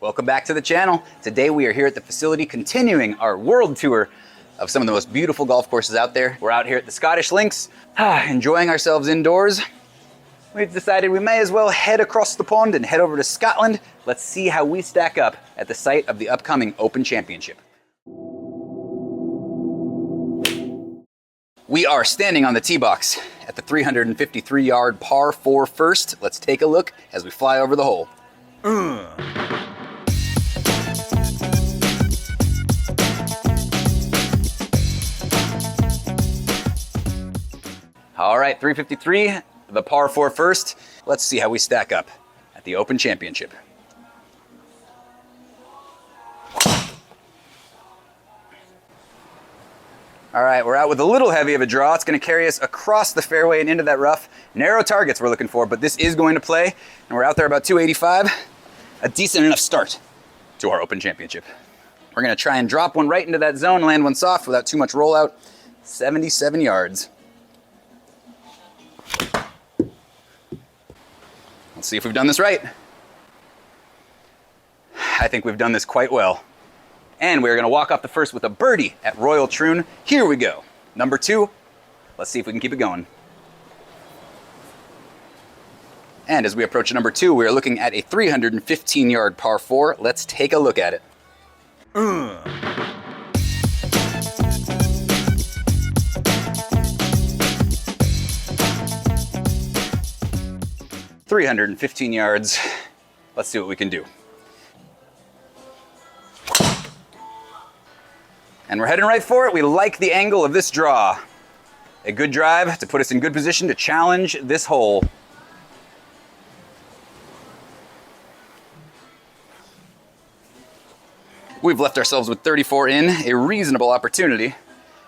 Welcome back to the channel. Today we are here at the facility continuing our world tour of some of the most beautiful golf courses out there. We're out here at the Scottish Links, enjoying ourselves indoors. We've decided we may as well head across the pond and head over to Scotland. Let's see how we stack up at the site of the upcoming Open Championship. We are standing on the tee box at the 353-yard par 4 first. Let's take a look as we fly over the hole. All right, 353, the par 4 first. Let's see how we stack up at the Open Championship. All right, we're out with a little heavy of a draw. It's going to carry us across the fairway and into that rough. Narrow targets we're looking for, but this is going to play, and we're out there about 285. A decent enough start to our Open Championship. We're going to try and drop one right into that zone, land one soft without too much rollout. 77 yards. Let's see if we've done this right. I think we've done this quite well. And we're going to walk off the first with a birdie at Royal Troon. Here we go. Number 2. Let's see if we can keep it going. And as we approach number 2, we are looking at a 315-yard par 4. Let's take a look at it. 315 yards. Let's see what we can do. And we're heading right for it. We like the angle of this draw. A good drive to put us in good position to challenge this hole. We've left ourselves with 34 in, a reasonable opportunity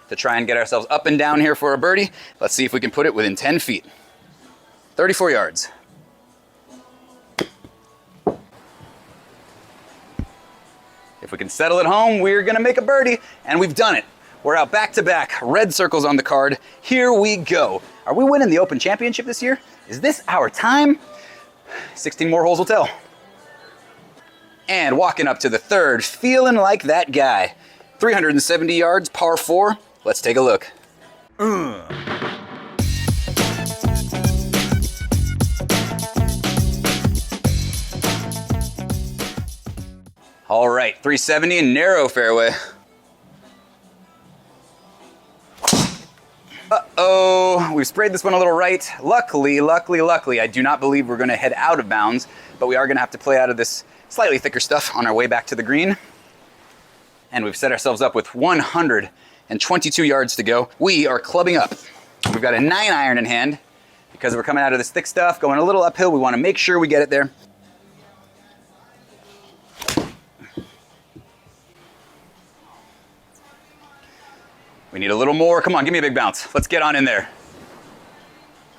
to try and get ourselves up and down here for a birdie. Let's see if we can put it within 10 feet. 34 yards. If we can settle it home, we're gonna make a birdie, and we've done it. We're out back to back, red circles on the card. Here we go. Are we winning the Open Championship this year? Is this our time? 16 more holes will tell. And walking up to the third, feeling like that guy. 370 yards, par 4. Let's take a look. All right, 370 and narrow fairway. Uh-oh, we've sprayed this one a little right. Luckily, I do not believe we're gonna head out of bounds, but we are gonna have to play out of this slightly thicker stuff on our way back to the green. And we've set ourselves up with 122 yards to go. We are clubbing up. We've got a 9-iron in hand because we're coming out of this thick stuff, going a little uphill. We wanna make sure we get it there. We need a little more. Come on, give me a big bounce. Let's get on in there.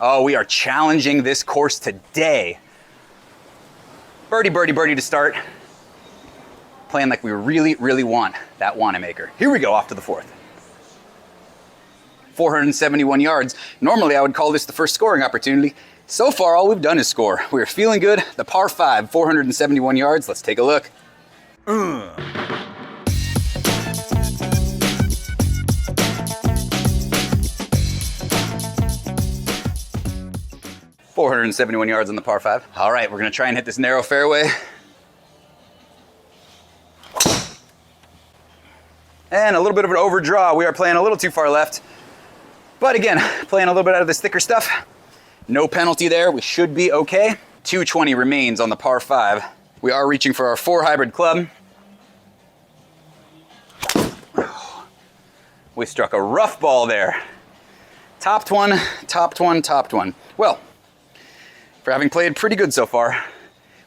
Oh, we are challenging this course today. Birdie, birdie, birdie to start. Playing like we really want that Wanamaker. Here we go, off to the 4th. 471 yards. Normally, I would call this the first scoring opportunity. So far, all we've done is score. We're feeling good. The par 5, 471 yards. Let's take a look. 471 yards on the par 5. All right, we're gonna try and hit this narrow fairway. And a little bit of an overdraw. We are playing a little too far left. But again, playing a little bit out of this thicker stuff. No penalty there, we should be okay. 220 remains on the par 5. We are reaching for our 4 hybrid club. We struck a rough ball there. Topped one, topped one, topped one. Well, for having played pretty good so far,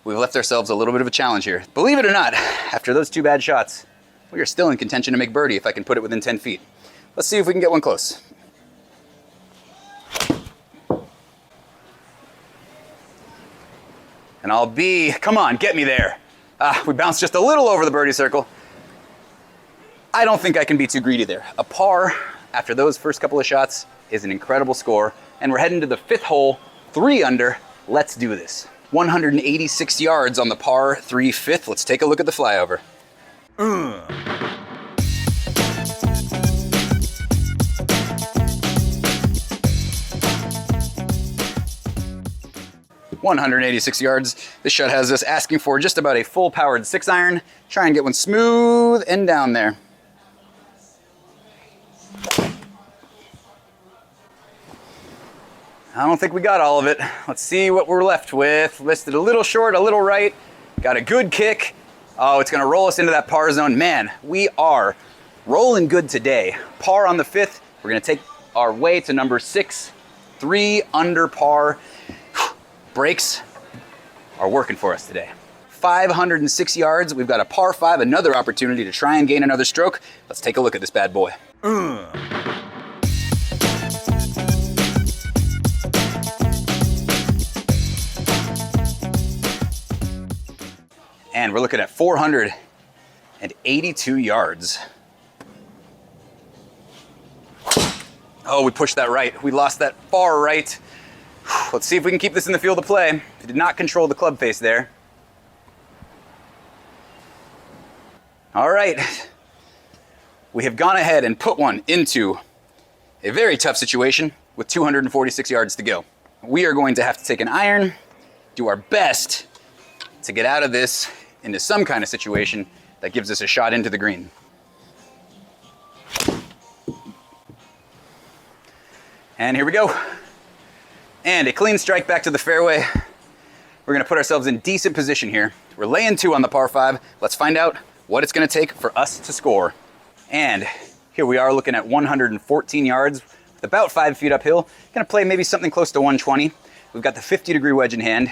we've left ourselves a little bit of a challenge here. Believe it or not, after those 2 bad shots, we are still in contention to make birdie if I can put it within 10 feet. Let's see if we can get one close. And I'll be, come on, get me there. We bounced just a little over the birdie circle. I don't think I can be too greedy there. A par after those first couple of shots is an incredible score. And we're heading to the 5th hole, 3 under. Let's do this. 186 yards on the par 3 fifth. Let's take a look at the flyover. 186 yards. This shot has us asking for just about a full powered 6-iron. Try and get one smooth and down there. I don't think we got all of it. Let's see what we're left with. Listed a little short, a little right. Got a good kick. Oh, it's gonna roll us into that par zone. Man, we are rolling good today. Par on the 5th. We're gonna take our way to number 6. 3 under par. Breaks are working for us today. 506 yards. We've got a par 5, another opportunity to try and gain another stroke. Let's take a look at this bad boy. And we're looking at 482 yards. Oh, we pushed that right. We lost that far right. Let's see if we can keep this in the field of play. We did not control the club face there. All right. We have gone ahead and put one into a very tough situation with 246 yards to go. We are going to have to take an iron, do our best to get out of this into some kind of situation that gives us a shot into the green. And here we go. And a clean strike back to the fairway. We're gonna put ourselves in decent position here. We're laying 2 on the par 5. Let's find out what it's gonna take for us to score. And here we are looking at 114 yards with about 5 feet uphill. Gonna play maybe something close to 120. We've got the 50-degree wedge in hand.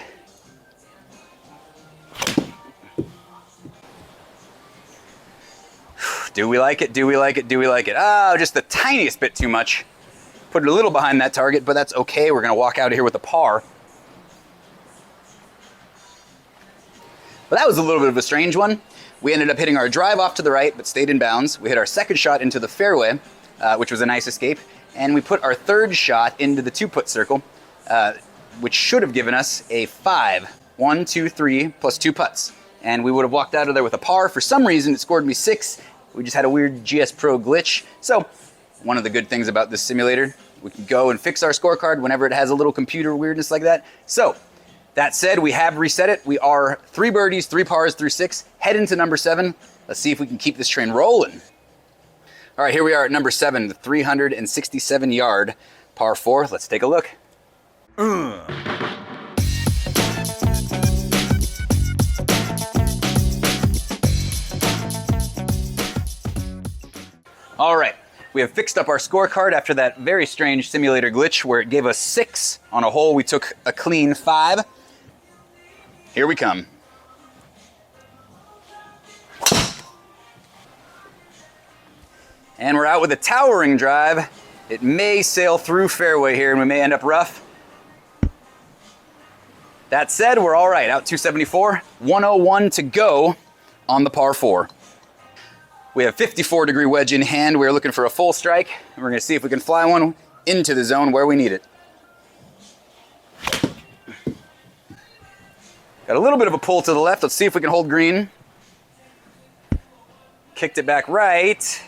Do we like it? Do we like it? Do we like it? Oh, just the tiniest bit too much. Put it a little behind that target, but that's okay. We're gonna walk out of here with a par. But that was a little bit of a strange one. We ended up hitting our drive off to the right, but stayed in bounds. We hit our second shot into the fairway, which was a nice escape. And we put our third shot into the 2-putt circle, which should have given us a 5. 1, 2, 3, plus 2 putts. And we would have walked out of there with a par. For some reason, it scored me 6. We just had a weird GSPro glitch. So one of the good things about this simulator, we can go and fix our scorecard whenever it has a little computer weirdness like that. So that said, we have reset it. We are 3 birdies, 3 pars through 6, head into number 7. Let's see if we can keep this train rolling. All right, here we are at number 7, the 367 yard par 4. Let's take a look. All right, we have fixed up our scorecard after that very strange simulator glitch where it gave us 6 on a hole. We took a clean 5. Here we come. And we're out with a towering drive. It may sail through fairway here and we may end up rough. That said, we're all right, out 274, 101 to go on the par 4. We have 54-degree wedge in hand. We're looking for a full strike. And we're gonna see if we can fly one into the zone where we need it. Got a little bit of a pull to the left. Let's see if we can hold green. Kicked it back right.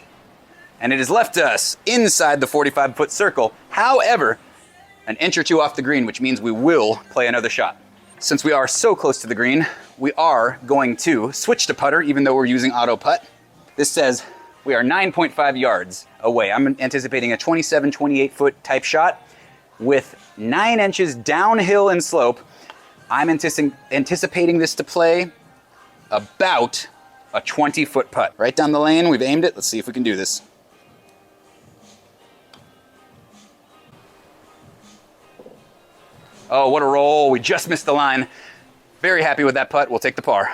And it has left us inside the 45-foot circle. However, an inch or 2 off the green, which means we will play another shot. Since we are so close to the green, we are going to switch to putter, even though we're using Autoputt. This says we are 9.5 yards away. I'm anticipating a 27, 28-foot type shot with 9 inches downhill in slope. I'm anticipating this to play about a 20-foot putt. Right down the lane, we've aimed it. Let's see if we can do this. Oh, what a roll. We just missed the line. Very happy with that putt. We'll take the par.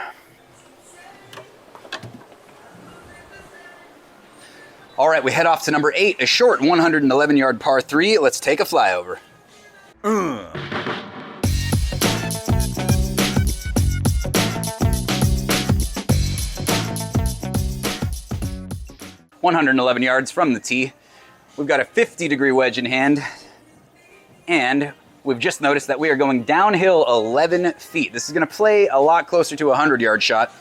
All right, we head off to number 8, a short 111-yard par 3. Let's take a flyover. 111 yards from the tee. We've got a 50-degree wedge in hand, and we've just noticed that we are going downhill 11 feet. This is gonna play a lot closer to a 100-yard shot.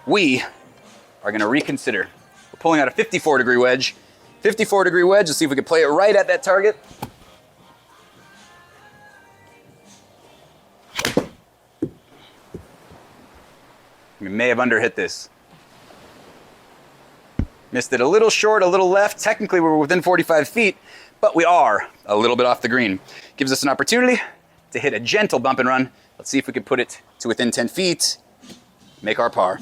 We are gonna reconsider. We're pulling out a 54-degree wedge. 54-degree wedge, let's see if we can play it right at that target. We may have underhit this. Missed it a little short, a little left. Technically, we're within 45 feet, but we are a little bit off the green. Gives us an opportunity to hit a gentle bump and run. Let's see if we can put it to within 10 feet, make our par.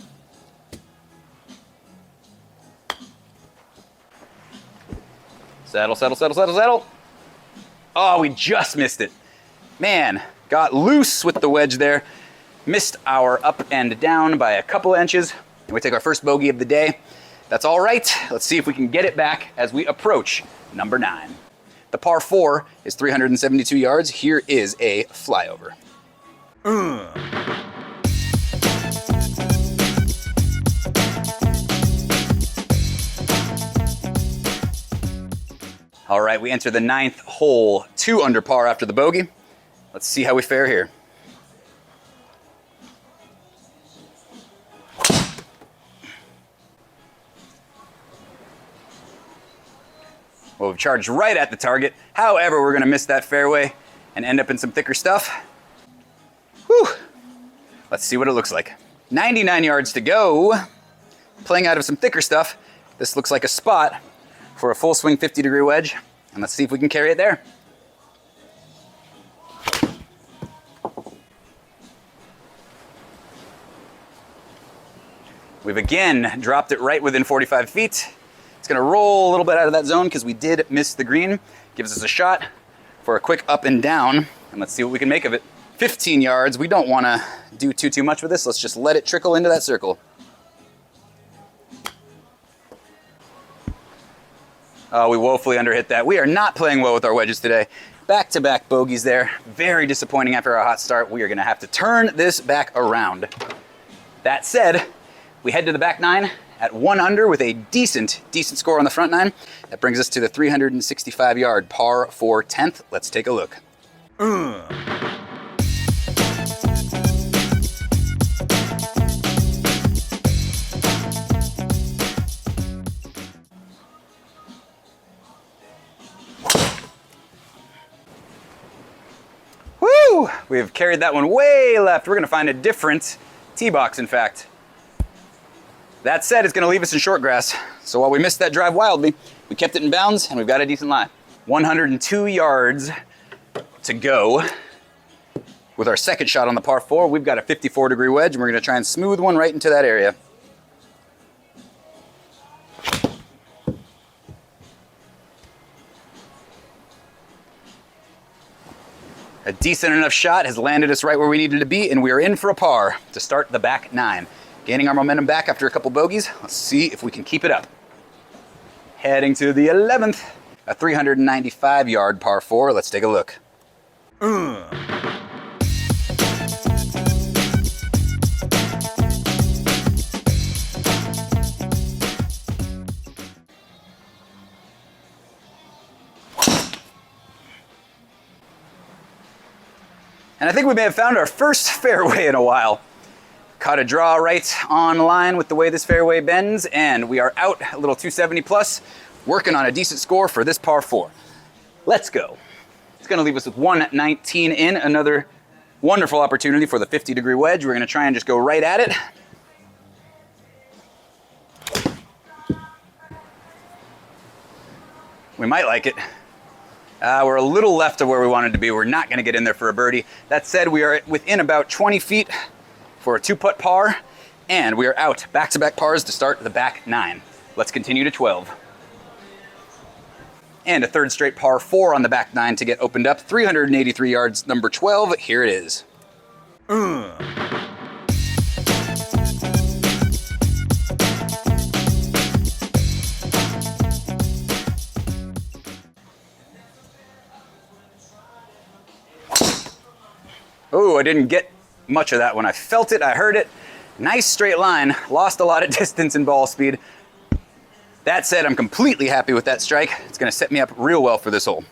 Settle, settle, settle, settle, settle. Oh, we just missed it. Man, got loose with the wedge there. Missed our up and down by a couple inches. And we take our first bogey of the day. That's all right. Let's see if we can get it back as we approach number 9. The par 4 is 372 yards. Here is a flyover. All right, we enter the 9th hole, 2 under par after the bogey. Let's see how we fare here. Well, we've charged right at the target. However, we're gonna miss that fairway and end up in some thicker stuff. Whew. Let's see what it looks like. 99 yards to go. Playing out of some thicker stuff. This looks like a spot for a full swing 50-degree wedge. And let's see if we can carry it there. We've again dropped it right within 45 feet. It's gonna roll a little bit out of that zone because we did miss the green. Gives us a shot for a quick up and down, and let's see what we can make of it. 15 yards, we don't wanna do too much with this. Let's just let it trickle into that circle. Oh, we woefully underhit that. We are not playing well with our wedges today. Back-to-back bogeys there. Very disappointing after our hot start. We are gonna have to turn this back around. That said, we head to the back 9 at 1 under with a decent score on the front 9. That brings us to the 365-yard par 4 10th. Let's take a look. Woo! We've carried that one way left. We're gonna find a different tee box, in fact. That said, it's gonna leave us in short grass. So while we missed that drive wildly, we kept it in bounds and we've got a decent lie. 102 yards to go. With our second shot on the par 4, we've got a 54-degree wedge and we're gonna try and smooth one right into that area. A decent enough shot has landed us right where we needed to be, and we are in for a par to start the back 9. Gaining our momentum back after a couple bogeys. Let's see if we can keep it up. Heading to the 11th, a 395-yard par 4. Let's take a look. And I think we may have found our first fairway in a while. Caught a draw right on line with the way this fairway bends, and we are out a little 270 plus, working on a decent score for this par 4. Let's go. It's gonna leave us with 119 in, another wonderful opportunity for the 50-degree wedge. We're gonna try and just go right at it. We might like it. We're a little left of where we wanted to be. We're not gonna get in there for a birdie. That said, we are within about 20 feet for a 2-putt par, and we are out back-to-back pars to start the back 9. Let's continue to 12. And a third straight par 4 on the back 9 to get opened up. 383 yards, number 12. Here it is. Oh, I didn't get much of that one. I felt it, I heard it. Nice straight line, lost a lot of distance and ball speed. That said, I'm completely happy with that strike. It's gonna set me up real well for this hole.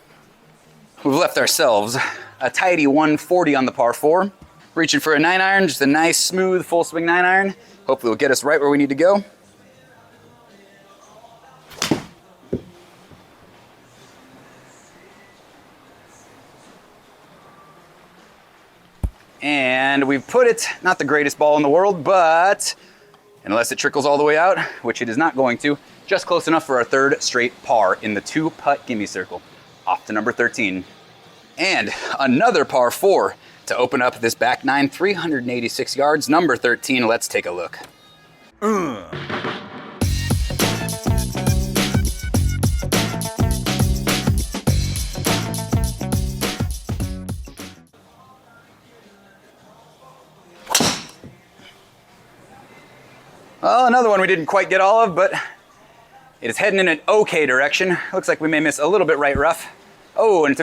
we've left ourselves a tidy 140 on the par 4. Reaching for a 9-iron, just a nice, smooth, full swing 9-iron. Hopefully will get us right where we need to go. And we've put it, not the greatest ball in the world, but unless it trickles all the way out, which it is not going to, just close enough for our third straight par in the 2-putt gimme circle. Off to number 13. And another par 4 to open up this back 9, 386 yards, number 13. Let's take a look. Well, another one we didn't quite get all of, but it is heading in an okay direction. Looks like we may miss a little bit right rough. Oh, and it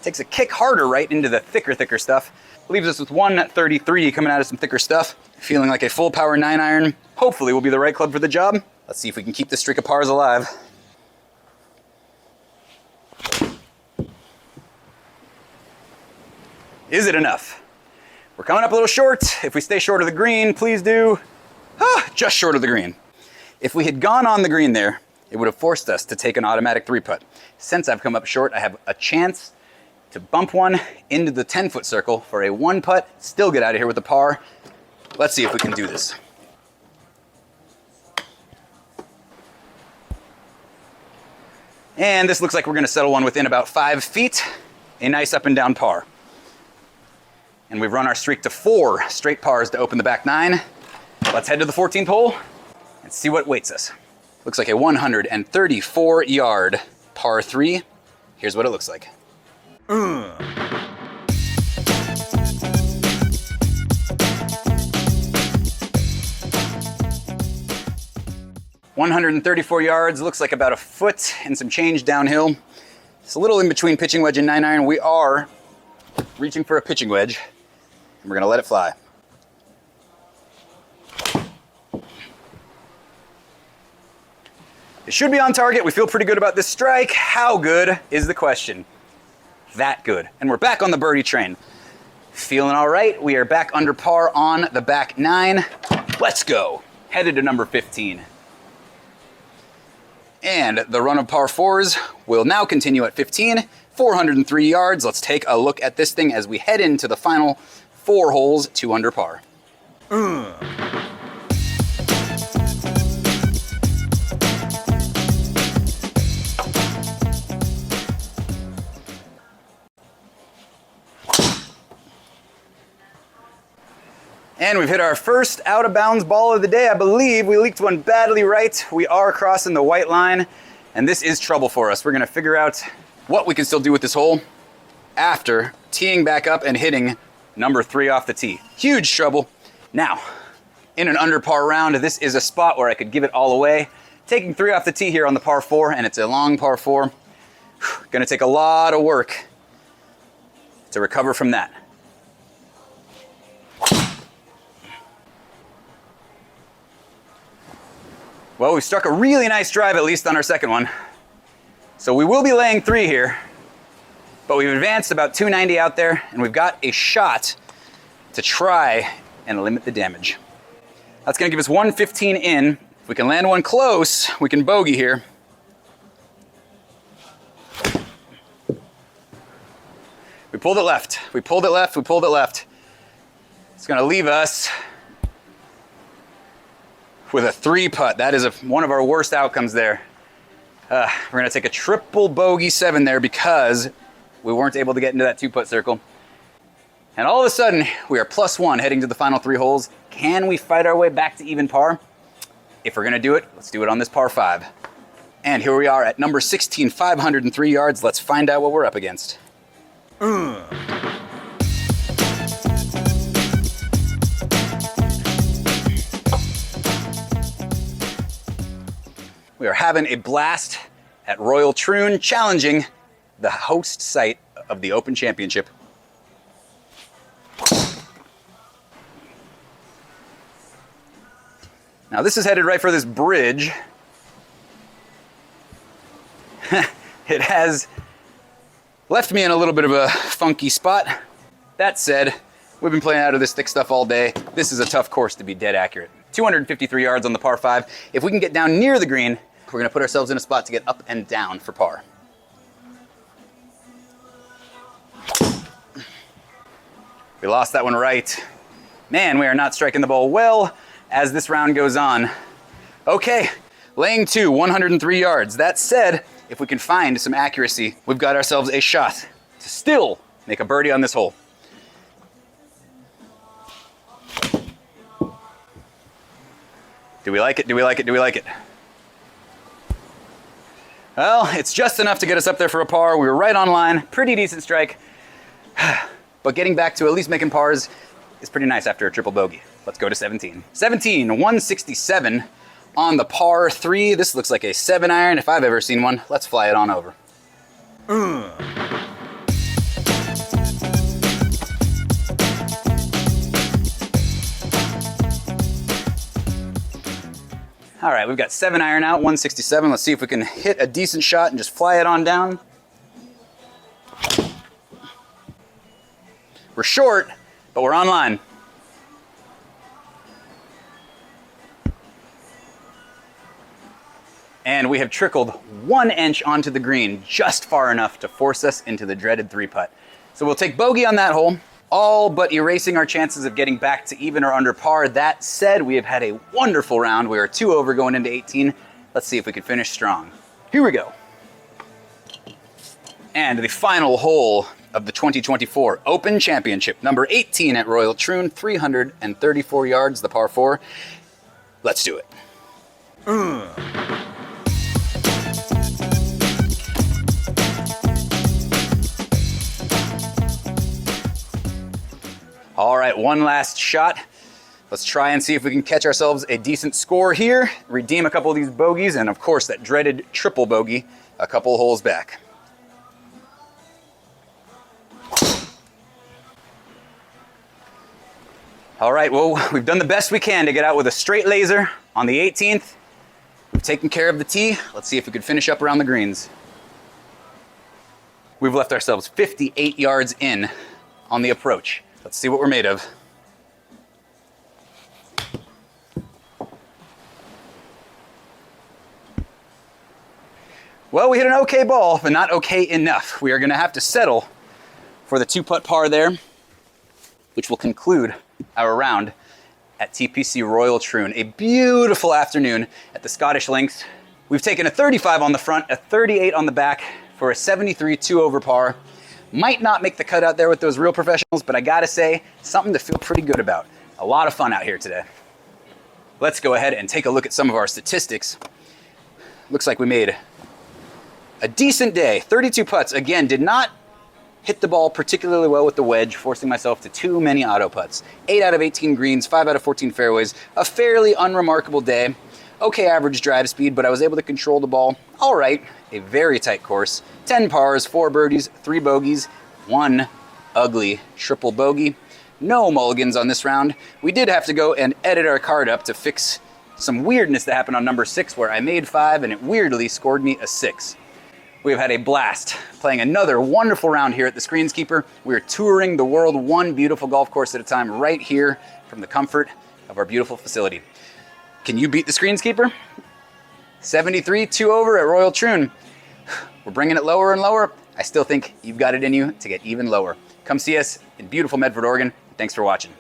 takes a kick harder right into the thicker stuff. Leaves us with 133 coming out of some thicker stuff. Feeling like a full power 9-iron hopefully will be the right club for the job. Let's see if we can keep this streak of pars alive. Is it enough? We're coming up a little short. If we stay short of the green, please do. Just short of the green. If we had gone on the green there, it would have forced us to take an automatic 3-putt. Since I've come up short, I have a chance to bump one into the 10-foot circle for a 1-putt, still get out of here with a par. Let's see if we can do this. And this looks like we're gonna settle one within about 5 feet, a nice up and down par. And we've run our streak to 4 straight pars to open the back 9. Let's head to the 14th hole and see what waits us. Looks like a 134-yard par 3. Here's what it looks like. 134 yards, looks like about a foot and some change downhill. It's a little in between pitching wedge and 9-iron. We are reaching for a pitching wedge, and we're gonna let it fly. It should be on target. We feel pretty good about this strike. How good is the question? That good. And we're back on the birdie train. Feeling all right. We are back under par on the back 9. Let's go. Headed to number 15. And the run of par 4s will now continue at 15, 403 yards. Let's take a look at this thing as we head into the final 4 holes, 2 under par. 'And we've hit our first out of bounds ball of the day. I believe we leaked one badly right. We are crossing the white line, and this is trouble for us. We're gonna figure out what we can still do with this hole after teeing back up and hitting number 3 off the tee. Huge trouble. Now, in an under par round, this is a spot where I could give it all away. Taking 3 off the tee here on the par 4, and it's a long par 4. Gonna take a lot of work to recover from that. Well, we struck a really nice drive, at least on our second one. So we will be laying 3 here, but we've advanced about 290 out there, and we've got a shot to try and limit the damage. That's gonna give us 115 in. If we can land one close, we can bogey here. We pulled it left, we pulled it left, we pulled it left. It's gonna leave us with a 3-putt. That is one of our worst outcomes there. We're gonna take a triple bogey 7 there because we weren't able to get into that 2-putt circle. And all of a sudden, we are +1 heading to the final 3 holes. Can we fight our way back to even par? If we're gonna do it, let's do it on this par 5. And here we are at number 16, 503 yards. Let's find out what we're up against. We are having a blast at Royal Troon, challenging the host site of the Open Championship. Now this is headed right for this bridge. It has Left me in a little bit of a funky spot. That said, we've been playing out of this thick stuff all day. This is a tough course to be dead accurate. 253 yards on the par 5. If we can get down near the green, we're gonna put ourselves in a spot to get up and down for par. We lost that one right. Man, we are not striking the ball well as this round goes on. Okay, laying 2, 103 yards. That said, if we can find some accuracy, we've got ourselves a shot to still make a birdie on this hole. Do we like it? Do we like it? Do we like it? Well, it's just enough to get us up there for a par. We were right on line. Pretty decent strike. But getting back to at least making pars is pretty nice after a triple bogey. Let's go to 17. 17, 167 on the par 3. This looks like a 7-iron if I've ever seen one. Let's fly it on over. All right, we've got 7-iron out, 167. Let's see if we can hit a decent shot and just fly it on down. We're short, but we're on line. And we have trickled 1 inch onto the green, just far enough to force us into the dreaded 3-putt. So we'll take bogey on that hole, all but erasing our chances of getting back to even or under par. That said, we have had a wonderful round. We are 2 over going into 18. Let's see if we can finish strong. Here we go. And the final hole of the 2024 Open Championship, number 18 at Royal Troon, 334 yards, the par 4. Let's do it. All right, one last shot. Let's try and see if we can catch ourselves a decent score here, redeem a couple of these bogeys, and of course that dreaded triple bogey a couple holes back. All right, well, we've done the best we can to get out with a straight laser on the 18th. We've taken care of the tee. Let's see if we could finish up around the greens. We've left ourselves 58 yards in on the approach. Let's see what we're made of. Well, we hit an okay ball, but not okay enough. We are gonna have to settle for the 2-putt par there, which will conclude our round at TPC Royal Troon. A beautiful afternoon at the Scottish Links. We've taken a 35 on the front, a 38 on the back for a 73 2-over par. Might not make the cut out there with those real professionals, but I gotta say, something to feel pretty good about. A lot of fun out here today. Let's go ahead and take a look at some of our statistics. Looks like we made a decent day. 32 putts. Again, did not hit the ball particularly well with the wedge, forcing myself to too many auto putts. 8 out of 18 greens, 5 out of 14 fairways. A fairly unremarkable day. Okay average drive speed, but I was able to control the ball all right. A very tight course. 10 pars, 4 birdies, 3 bogeys, 1 ugly triple bogey. No mulligans on this round. We did have to go and edit our card up to fix some weirdness that happened on number 6 where I made 5 and it weirdly scored me a 6. We've had a blast playing another wonderful round here at the Screenskeeper. We're touring the world one beautiful golf course at a time right here from the comfort of our beautiful facility. Can you beat the Screenskeeper? 73 2-over at Royal Troon. We're bringing it lower and lower. I still think you've got it in you to get even lower. Come see us in beautiful Medford, Oregon. Thanks for watching.